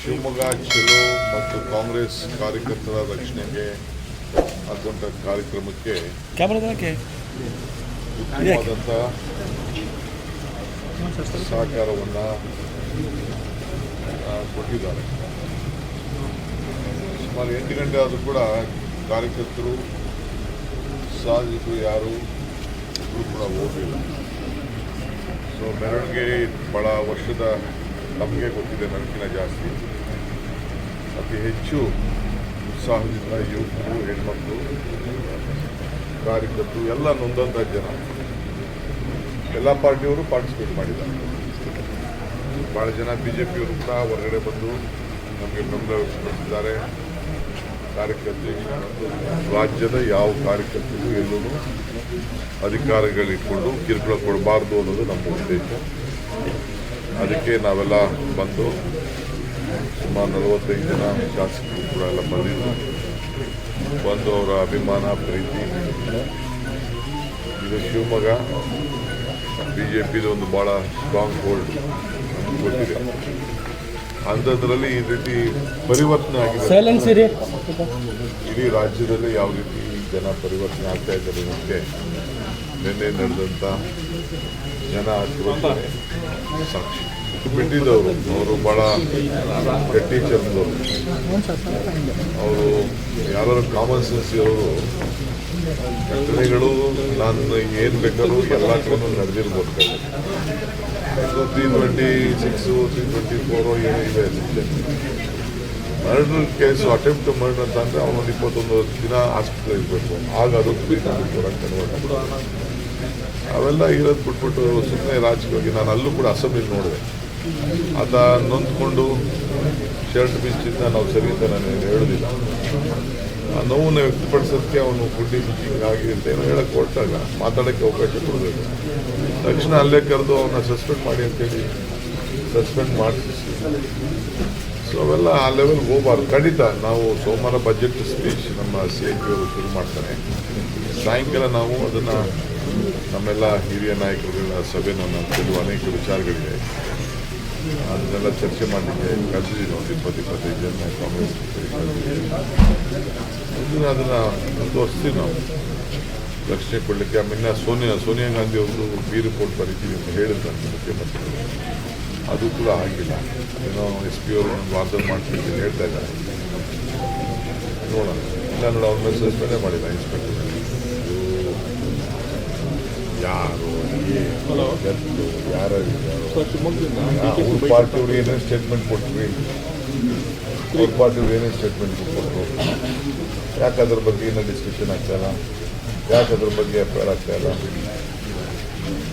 ಶಿವಮೊಗ್ಗ ಚಲೋ ಮತ್ತು ಕಾಂಗ್ರೆಸ್ ಕಾರ್ಯಕರ್ತರ ರಕ್ಷಣೆಗೆ ಆದಂಥ ಕಾರ್ಯಕ್ರಮಕ್ಕೆ ಉತ್ತಮವಾದಂಥ ಸಹಕಾರವನ್ನು ಕೊಟ್ಟಿದ್ದಾರೆ. ಸುಮಾರು 8 ಗಂಟೆ ಆದರೂ ಕೂಡ ಕಾರ್ಯಕರ್ತರು ಸಾಧಿಸಲು ಯಾರು ಕೂಡ ಹೋಗಲಿಲ್ಲ. ಸೊ ಮೆರವಣಿಗೆ ಭಾಳ ವರ್ಷದ ನಮಗೆ ಗೊತ್ತಿದೆ, ನನಗಿಂತ ಜಾಸ್ತಿ ಅತಿ ಹೆಚ್ಚು ಉತ್ಸಾಹದಿಂದ ಯುವಕರು, ಹೆಣ್ಮಕ್ಳು, ಕಾರ್ಯಕರ್ತರು ಎಲ್ಲ ನೊಂದಂಥ ಜನ ಎಲ್ಲ ಪಾರ್ಟಿಯವರು ಪಾರ್ಟಿಸಿಪೇಟ್ ಮಾಡಿದ್ದಾರೆ. ಭಾಳ ಜನ BJPಯವರು ಕೂಡ ಹೊರಗಡೆ ಬಂದು ನಮಗೆ ಬೆಂಬಲ ವ್ಯಕ್ತಪಡಿಸಿದ್ದಾರೆ. ಕಾರ್ಯಕರ್ತರಿಗೆ ರಾಜ್ಯದ ಯಾವ ಕಾರ್ಯಕರ್ತರಿಗೂ ಎಲ್ಲೂ ಅಧಿಕಾರಗಳಿಟ್ಕೊಂಡು ಕಿರುಕುಳ ಕೊಡಬಾರ್ದು ಅನ್ನೋದು ನಮ್ಮ ಉದ್ದೇಶ. ಅದಕ್ಕೆ ನಾವೆಲ್ಲ ಬಂದು ಸುಮಾರು 45 ಜನ ಶಾಸಕರು ಕೂಡ ಎಲ್ಲ ಬಂದು ಅವರ ಅಭಿಮಾನ, ಪ್ರೀತಿ, ಇದು ಶಿವಮೊಗ್ಗ BJPದು ಒಂದು ಭಾಳ ಸ್ಟ್ರಾಂಗ್ ಹೋಲ್ಡ್ ಗೊತ್ತಿದೆ. ಅಂಥದ್ರಲ್ಲಿ ಈ ರೀತಿ ಪರಿವರ್ತನೆ ಆಗಿದೆ. ಇಡೀ ರಾಜ್ಯದಲ್ಲಿ ಯಾವ ರೀತಿ ಜನ ಪರಿವರ್ತನೆ ಆಗ್ತಾ ಇದ್ದಾರೆ ಅನ್ನೋಕ್ಕೆ ನಿನ್ನೆ ನಡೆದಂಥ ಜನ ಆಶೀರ್ವಾದನೆ ಸಾಕ್ಷಿ. ಬಿಟ್ಟಿದ್ದವರು ಅವರು ಭಾಳ ಗಟ್ಟಿ ಚರ್ಮದವರು. ಅವರು ಯಾರು ಕಾಮನ್ ಸೆನ್ಸ್ ಅವರು ಘಟನೆಗಳು ನಾನು ಏನು ಬೇಕಾದ್ರೂ ಎಲ್ಲ ಕಡೆ ನಡೆದಿರ್ಬೋದು. 326, 324 ಏನೋ ಇದೆ section. Murder case, attempt murder ಅಂತ ಅಂದರೆ ಅವನೊಂದು 21 ದಿನ ಹಾಸ್ಪಿಟಲ್ ಇರಬೇಕು. ಆಗ ಅದು 324 ಕನ್ವರ್ಟ್. ಅವೆಲ್ಲ ಇರೋದು ಬಿಟ್ಬಿಟ್ಟು ಸುಮ್ಮನೆ ರಾಜಕೀಯವಾಗಿ ನಾನು ಅಲ್ಲೂ ಕೂಡ ಅಸೆಂಬ್ಲಿ ನೋಡಿದೆ. ಆತ ನೊಂದ್ಕೊಂಡು ಶರ್ಟ್ ಬಿಚ್ಚಿಂದ ನಾವು ಸರಿ ಅಂತ ನಾನು ಹೇಳೋದಿಲ್ಲ. ಆ ನೋವನ್ನು ವ್ಯಕ್ತಪಡಿಸೋದಕ್ಕೆ ಅವನು ಗುಡ್ಡಿ ಹಿಂಗಾಗಿ ಅಂತ ಏನೋ ಹೇಳಕ್ಕೆ ಹೊರಟಾಗ ಮಾತಾಡೋಕ್ಕೆ ಅವಕಾಶ ಕೊಡಬೇಕು. ತಕ್ಷಣ ಅಲ್ಲೇ ಕರೆದು ಅವನ್ನ ಸಸ್ಪೆಂಡ್ ಮಾಡಿ ಅಂತೇಳಿ ಸಸ್ಪೆಂಡ್ ಮಾಡಿಸಿ. ಸೊ ಅವೆಲ್ಲ ಆ ಲೆವೆಲ್ಗೆ ಹೋಗಬಾರ್ದು. ಖಂಡಿತ ನಾವು ಸೋಮವಾರ ಬಜೆಟ್ ಸ್ಪೀಚ್ ನಮ್ಮ CIP ಅವರು ಶುರು ಮಾಡ್ತಾರೆ. ಸಾಯಂಕಾಲ ನಾವು ಅದನ್ನು ನಮ್ಮೆಲ್ಲ ಹಿರಿಯ ನಾಯಕರುಗಳ ಸಭೆನ ಕೆಲವು ಅನೇಕ ವಿಚಾರಗಳಿದೆ, ಅದನ್ನೆಲ್ಲ ಚರ್ಚೆ ಮಾಡಲಿಕ್ಕೆ ಕರೆದಿದ್ದೀವಿ. ಒಂದು 20-25 ಜನ ಕಾಂಗ್ರೆಸ್ ಅದನ್ನು ಮುಂದುವರಿಸ್ತೀವಿ ನಾವು ರಕ್ಷಣೆ ಕೊಡಲಿಕ್ಕೆ. ಆಮೇಲೆ ಸೋನಿಯಾ ಗಾಂಧಿ ಅವರು ಬಿ ರಿಪೋರ್ಟ್ ಬರೀತೀವಿ ಅಂತ ಹೇಳಿದ್ರು ಮುಖ್ಯಮಂತ್ರಿಗಳು. ಅದು ಕೂಡ ಆಗಿಲ್ಲ. ಏನೋ SP ಅವರು ಒಂದು ವಾರ್ತೆ ಮಾಡ್ತೀನಿ ಅಂತ ಹೇಳ್ತಾ ಇದ್ದಾರೆ. ನೋಡೋಣ. ಇಲ್ಲ ನೋಡಿ, ಅವ್ರ ಮೇಲೆ ಸಸ್ಪೆಂಡೇ ಮಾಡಿಲ್ಲ ಇನ್ಸ್ಪೆಕ್ಟರ್. ಯಾರು ಯಾರು ಅವ್ರ ಪಾರ್ಟಿಯವ್ರು ಏನೇನು ಸ್ಟೇಟ್ಮೆಂಟ್ ಕೊಟ್ವಿ, ಅವ್ರ ಪಾರ್ಟಿಯವ್ರು ಏನೇನು ಸ್ಟೇಟ್ಮೆಂಟ್ ಕೊಟ್ಟರು, ಯಾಕೆ ಅದ್ರ ಬಗ್ಗೆ ಏನೋ ಡಿಸ್ಕಷನ್ ಆಗ್ತಾಯಿಲ್ಲ, ಯಾಕೆ ಅದ್ರ ಬಗ್ಗೆ FIR ಆಗ್ತಾಯಿಲ್ಲ.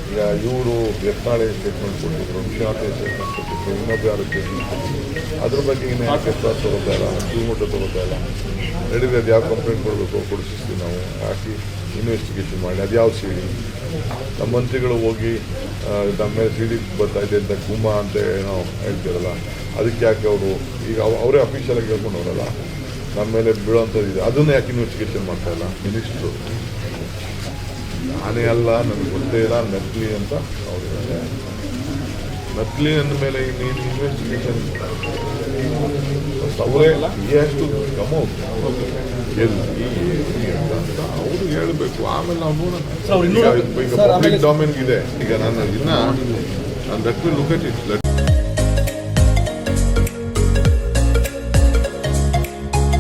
ಈಗ ಇವರು ಯತ್ನಾಳೆ ಸ್ಟೇಟ್ಮೆಂಟ್ ಕೊಟ್ಟಿದ್ರು, ವಿಶ್ವನಾಥ್ ಸ್ಟೇಟ್ಮೆಂಟ್ ಕೊಟ್ಟಿದ್ರು, ಇನ್ನೊಬ್ಬ ಯಾರು ಸ್ಟೇಟ್ಮೆಂಟ್ ಕೊಟ್ಟಿದ್ರು. ಅದ್ರ ಬಗ್ಗೆ ಇನ್ನೇ ಯಾಕೆ FIR ತೊಗೋತಾ ಇಲ್ಲ, ಕಿಲೋಮೀಟರ್ ತೊಗೋತಾ ಇಲ್ಲ. ನಡೀಲಿ, ಅದು ಯಾವ ಕಂಪ್ಲೇಂಟ್ ಕೊಡಬೇಕು ಕೊಡಿಸ್ತೀವಿ ನಾವು, ಹಾಕಿ ಇನ್ವೆಸ್ಟಿಗೇಷನ್ ಮಾಡಿ. ಅದು ಯಾವ CD ನಮ್ಮ ಮಂತ್ರಿಗಳು ಹೋಗಿ ನಮ್ಮ ಮೇಲೆ CD ಬರ್ತಾಯಿದೆ ಅಂತ ಗುಮ್ಮ ಅಂತ ಏನೋ ಹೇಳ್ತಿರಲ್ಲ, ಅದಕ್ಕೆ ಯಾಕೆ ಅವರು ಈಗ ಅವರೇ ಅಫಿಷಿಯಲಾಗಿ ಹೇಳ್ಕೊಂಡವರಲ್ಲ ನಮ್ಮ ಮೇಲೆ ಬೀಳೋಂಥದ್ದಿದೆ, ಅದನ್ನು ಯಾಕೆ ಇನ್ವೆಸ್ಟಿಗೇಷನ್ ಮಾಡ್ತಾಯಿಲ್ಲ ಮಿನಿಸ್ಟ್ರು? ನಾನೇ ಅಲ್ಲ, ನನಗೆ ಗೊತ್ತೇ ಇಲ್ಲ, ನಕಲಿ ಅಂತ ಅವರು ನಕಲಿ ಅಂದ ಮೇಲೆ ಇನ್ನೇನು ಇನ್ವೆಸ್ಟಿಗೇಷನ್ ಅವರೇ ಎಷ್ಟು ಕಮೌಟ್ ಎಲ್ಲಿ ಅಂತ ಅವರು ಹೇಳಬೇಕು. ಆಮೇಲೆ ನಾವು ನೋಡೋಣ. ಈಗ ಪಬ್ಲಿಕ್ ಡೊಮೇನ್ ಇದೆ. ಈಗ ನಾನು let me look at it.